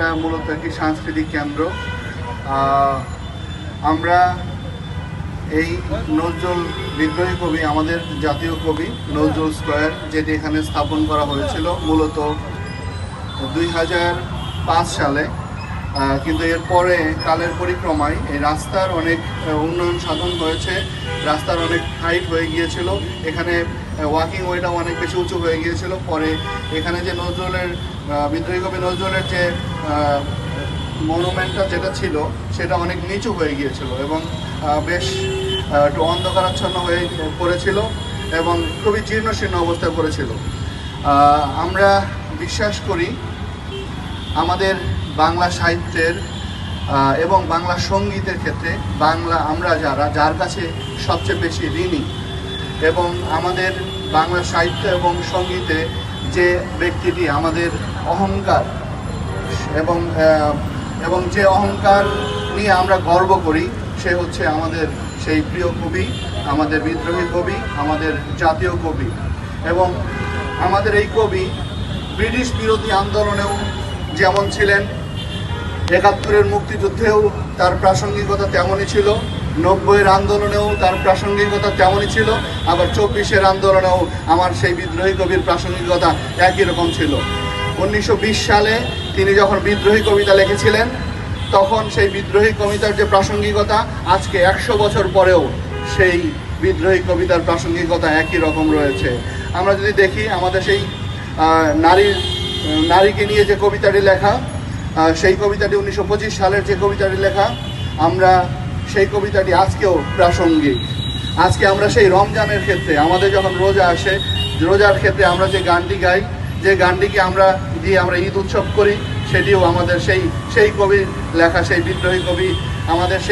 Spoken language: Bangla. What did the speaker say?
এটা মূলত একটি সাংস্কৃতিক কেন্দ্র। আমরা এই নজরুল বিদ্রোহী কবি, আমাদের জাতীয় কবি নজরুল স্কয়ার, যেটি এখানে স্থাপন করা হয়েছিল মূলত 2005 সালে। কিন্তু এরপরে কালের পরিক্রমায় এই রাস্তার অনেক উন্নয়ন সাধন হয়েছে, রাস্তার অনেক হাইট হয়ে গিয়েছিল, এখানে ওয়াকিং ওয়েটাও অনেক বেশি উঁচু হয়ে গিয়েছিল। পরে এখানে যে নজরুলের বিদ্রোহী কবি নজরুলের যে মনুমেন্টটা যেটা ছিল সেটা অনেক নিচু হয়ে গিয়েছিল এবং বেশ একটু অন্ধকারাচ্ছন্ন হয়ে পড়েছিল এবং খুবই জীর্ণশীর্ণ অবস্থায় পড়েছিল। আমরা বিশ্বাস করি আমাদের বাংলা সাহিত্যের এবং বাংলা সঙ্গীতের ক্ষেত্রে আমরা যার কাছে সবচেয়ে বেশি ঋণী, এবং আমাদের বাংলা সাহিত্য এবং সঙ্গীতে যে ব্যক্তিটি আমাদের অহংকার এবং যে অহংকার নিয়ে আমরা গর্ব করি, সে হচ্ছে আমাদের সেই প্রিয় কবি, আমাদের বিদ্রোহী কবি, আমাদের জাতীয় কবি। এবং আমাদের এই কবি ব্রিটিশ বিরোধী আন্দোলনেও যেমন ছিলেন, ৭১-এর মুক্তিযুদ্ধেও তার প্রাসঙ্গিকতা তেমনই ছিল, ৯০-এর আন্দোলনেও তার প্রাসঙ্গিকতা তেমনই ছিল, আবার ২৪-এর আন্দোলনেও আমার সেই বিদ্রোহী কবির প্রাসঙ্গিকতা একই রকম ছিল। ১৯২০ সালে তিনি যখন বিদ্রোহী কবিতা লিখেছিলেন, তখন সেই বিদ্রোহী কবিতার যে প্রাসঙ্গিকতা আজকে ১০০ বছর পরেও সেই বিদ্রোহী কবিতার প্রাসঙ্গিকতা একই রকম রয়েছে। আমরা যদি দেখি আমাদের সেই নারীকে নিয়ে যে কবিতাটি লেখা, সেই কবিতাটি ১৯২৫ সালের যে কবিতাটি লেখা, আমরা সেই কবিতাটি আজকেও প্রাসঙ্গিক। আজকে আমরা সেই রমজানের ক্ষেত্রে, আমাদের যখন রোজা আসে, রোজার ক্ষেত্রে আমরা যে গানটি গাই, যে গানটিকে আমরা ঈদ উৎসব করি, সেটিও আমাদের সেই কবির লেখা, সেই বিদ্রোহী কবি আমাদের